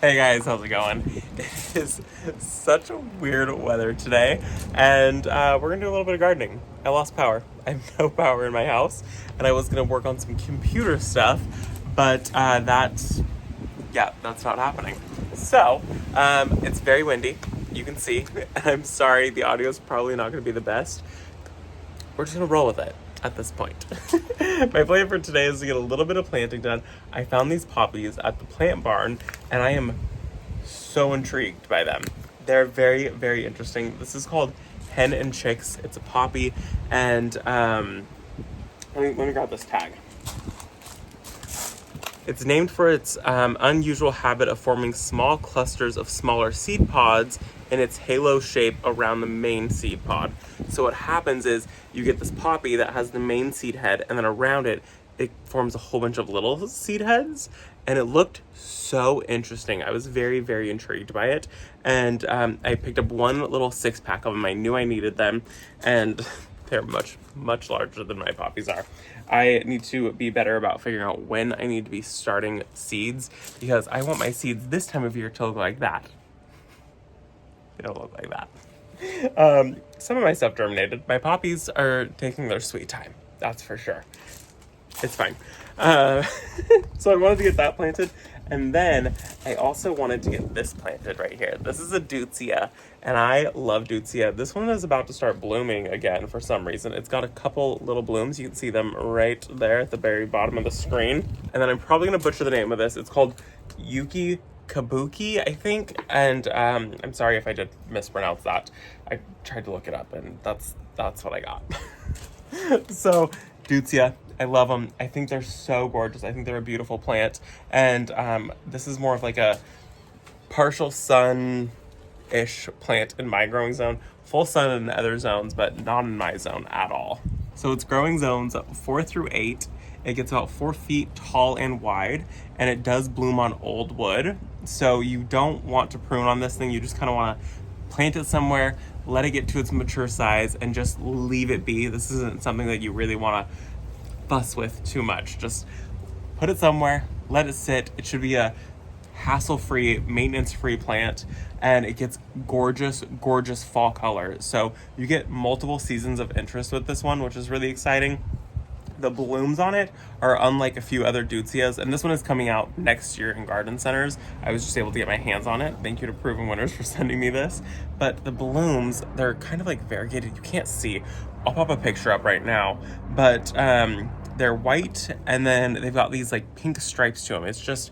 Hey guys, how's it going? It is such a weird weather today, and we're gonna do a little bit of gardening. I lost power. I have no power in my house, and I was gonna work on some computer stuff, but that's not happening. So, it's very windy. You can see, and I'm sorry, the audio is probably not gonna be the best. We're just gonna roll with it at this point. My plan for today is to get a little bit of planting done. I found these poppies at the plant barn, and I am so intrigued by them. They're very, very interesting. This is called Hen and Chicks. It's a poppy, and let me grab this tag. It's named for its unusual habit of forming small clusters of smaller seed pods in its halo shape around the main seed pod. So what happens is you get this poppy that has the main seed head, and then around it, it forms a whole bunch of little seed heads, and it looked so interesting. I was very, very intrigued by it, and I picked up one little 6-pack of them. I knew I needed them, and they're much, much larger than my poppies are. I need to be better about figuring out when I need to be starting seeds, because I want my seeds this time of year to look like that. They don't look like that. Some of my stuff germinated. My poppies are taking their sweet time. That's for sure. It's fine. So I wanted to get that planted. And then I also wanted to get this planted right here. This is a Deutzia, and I love Deutzia. This one is about to start blooming again for some reason. It's got a couple little blooms. You can see them right there at the very bottom of the screen. And then I'm probably going to butcher the name of this. It's called Yuki Kabuki, I think. And I'm sorry if I did mispronounce that. I tried to look it up, and that's what I got. So, Deutzia. I love them. I think they're so gorgeous. I think they're a beautiful plant. And this is more of like a partial sun-ish plant in my growing zone. Full sun in other zones, but not in my zone at all. So it's growing zones 4 through 8. It gets about 4 feet tall and wide, and it does bloom on old wood. So you don't want to prune on this thing. You just kind of want to plant it somewhere, let it get to its mature size, and just leave it be. This isn't something that you really want to fuss with too much. Just put it somewhere, let it sit. It should be a hassle-free, maintenance-free plant, and it gets gorgeous, gorgeous fall color. So you get multiple seasons of interest with this one, which is really exciting. The blooms on it are unlike a few other Deutzias, and this one is coming out next year in garden centers. I was just able to get my hands on it. Thank you to Proven Winners for sending me this. But the blooms, they're kind of like variegated. You can't see. I'll pop a picture up right now. But they're white, and then they've got these like pink stripes to them. It's just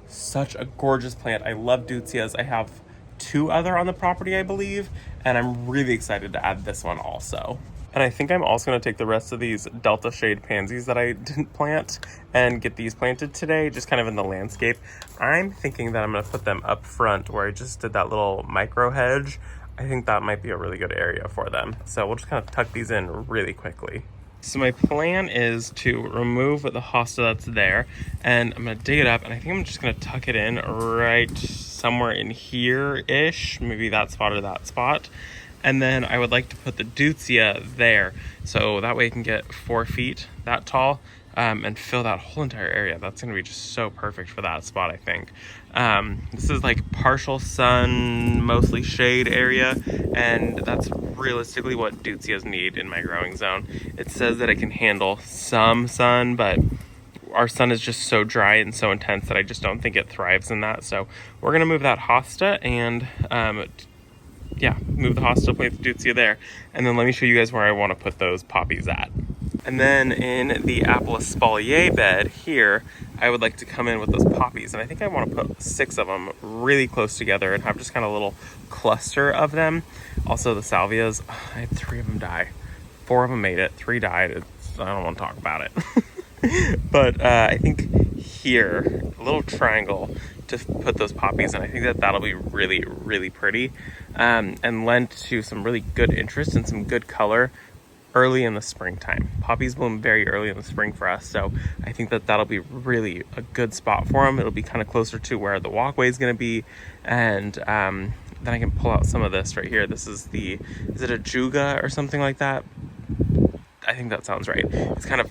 such a gorgeous plant. I love Deutzias. I have 2 other on the property, I believe, and I'm really excited to add this one also. And I think I'm also going to take the rest of these Delta Shade pansies that I didn't plant and get these planted today, just kind of in the landscape. I'm thinking that I'm going to put them up front where I just did that little micro hedge. I think that might be a really good area for them. So we'll just kind of tuck these in really quickly. So my plan is to remove the hosta that's there, and I'm going to dig it up, and I think I'm just going to tuck it in right somewhere in here-ish, maybe that spot or that spot. And then I would like to put the Deutzia there, so that way it can get 4 feet that tall and fill that whole entire area. That's going to be just so perfect for that spot, I think. This is like partial sun, mostly shade area, and that's realistically what Deutzias need in my growing zone. It says that it can handle some sun, but our sun is just so dry and so intense that I just don't think it thrives in that. So we're going to move that hosta and move the hosta, plant the Deutzia there, and then let me show you guys where I want to put those poppies at. And then in the apple espalier bed here, I would like to come in with those poppies, and I think I want to put 6 of them really close together and have just kind of a little cluster of them. Also the salvias, I had 3 of them die. 4 of them made it, 3 died. I don't want to talk about it. But I think here, a little triangle to put those poppies in. I think that that'll be really, really pretty and lend to some really good interest and some good color early in the springtime. Poppies bloom very early in the spring for us, so I think that that'll be really a good spot for them. It'll be kind of closer to where the walkway is going to be, and then I can pull out some of this right here. This is is it a juga or something like that? I think that sounds right. It's kind of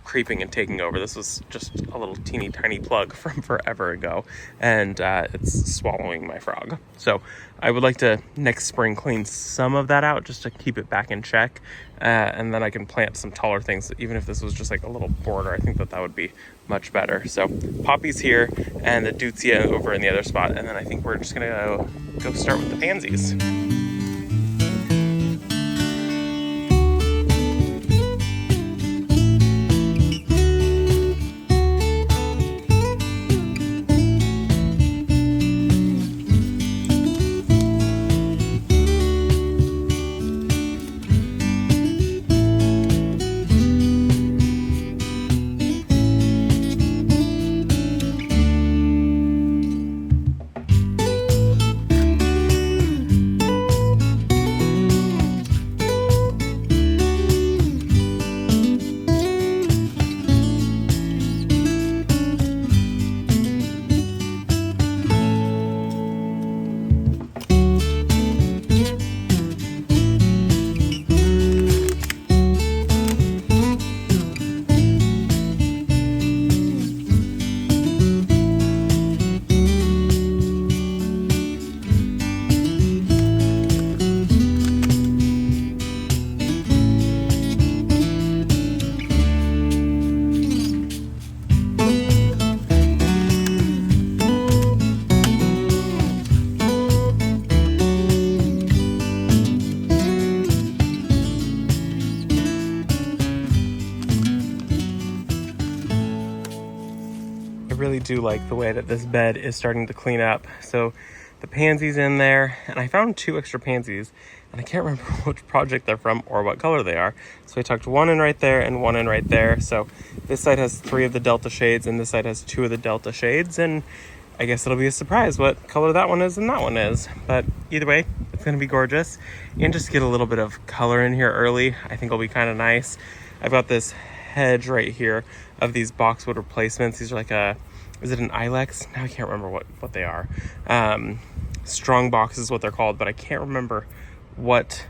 creeping and taking over. This was just a little teeny tiny plug from forever ago, and it's swallowing my frog. So I would like to next spring clean some of that out just to keep it back in check, and then I can plant some taller things. Even if this was just like a little border, I think that would be much better. So poppies here and the Deutzia over in the other spot, and then I think we're just gonna go start with the pansies. Really do like the way that this bed is starting to clean up. So the pansies in there, and I found 2 extra pansies, and I can't remember which project they're from or what color they are. So I tucked one in right there and one in right there. So this side has 3 of the Delta shades and this side has 2 of the Delta shades, and I guess it'll be a surprise what color that one is and that one is. But either way, it's gonna be gorgeous. And just get a little bit of color in here early, I think will be kind of nice. I've got this hedge right here of these boxwood replacements. These are like is it an Ilex? Now I can't remember what they are. Strong box is what they're called, but I can't remember what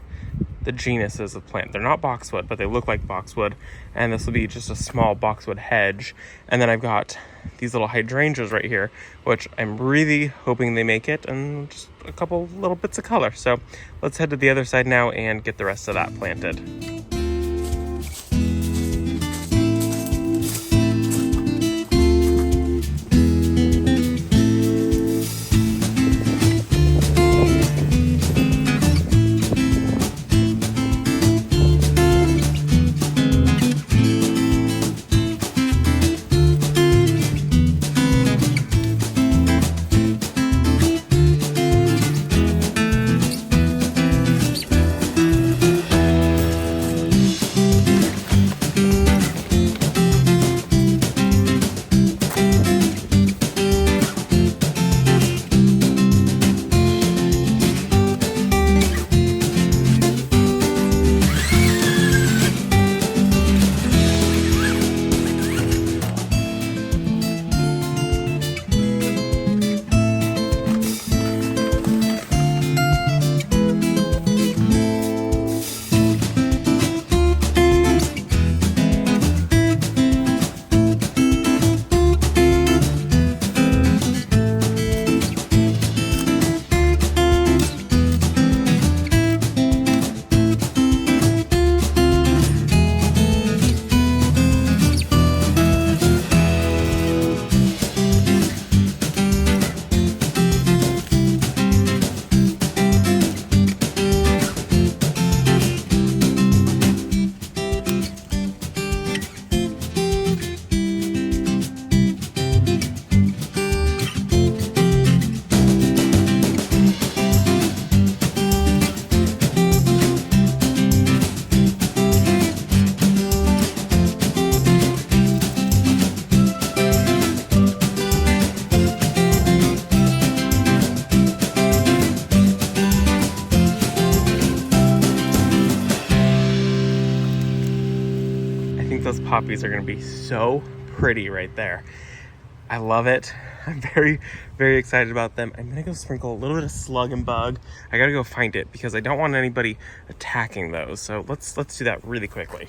the genus is of plant. They're not boxwood, but they look like boxwood. And this will be just a small boxwood hedge. And then I've got these little hydrangeas right here, which I'm really hoping they make it, and just a couple little bits of color. So let's head to the other side now and get the rest of that planted. those poppies are going to be so pretty right there. I love it. I'm very, very excited about them. I'm going to go sprinkle a little bit of Slug and Bug. I got to go find it because I don't want anybody attacking those. So let's do that really quickly.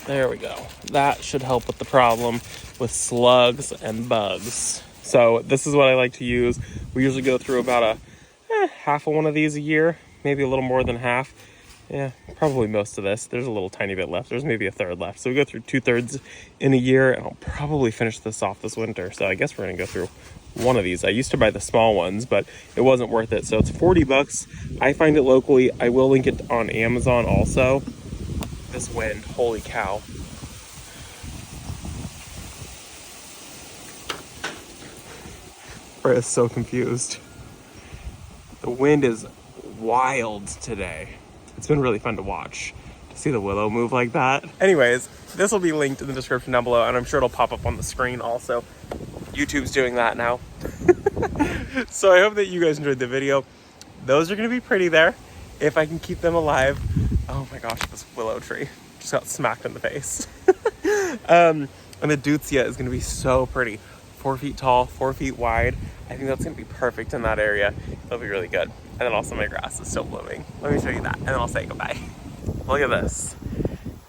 There we go. That should help with the problem with slugs and bugs. So this is what I like to use. We usually go through about half of one of these a year, maybe a little more than half. Yeah, probably most of this. There's a little tiny bit left. There's maybe a third left. So we go through 2/3 in a year, and I'll probably finish this off this winter. So I guess we're gonna go through one of these. I used to buy the small ones, but it wasn't worth it. So it's 40 bucks. I find it locally. I will link it on Amazon also. This wind, holy cow. Brett is so confused. The wind is wild today. It's been really fun to watch, to see the willow move like that. Anyways, this will be linked in the description down below, and I'm sure it'll pop up on the screen also. YouTube's doing that now. So I hope that you guys enjoyed the video. Those are gonna be pretty there, if I can keep them alive. Oh my gosh, this willow tree just got smacked in the face. And the Deutzia is gonna be so pretty. 4 feet tall, 4 feet wide. I think that's gonna be perfect in that area. It'll be really good. And then also my grass is still blooming. Let me show you that, and then I'll say goodbye. Look at this.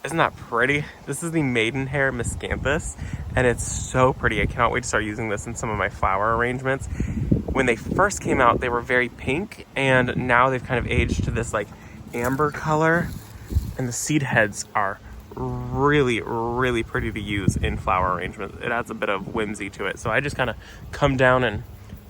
Isn't that pretty? This is the Maidenhair Miscanthus, and it's so pretty. I cannot wait to start using this in some of my flower arrangements. When they first came out, they were very pink, and now they've kind of aged to this like amber color, and the seed heads are really, really pretty to use in flower arrangements. It adds a bit of whimsy to it. So I just kind of come down and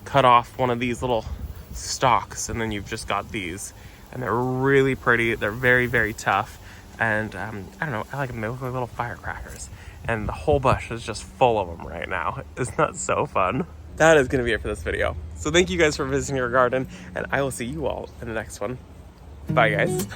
cut off one of these little stalks, and then you've just got these, and they're really pretty. They're very, very tough, and I don't know, I like them. They look like little firecrackers, and the whole bush is just full of them right now. Isn't that so fun? That is going to be it for this video. So thank you guys for visiting our garden, and I will see you all in the next one. Bye guys.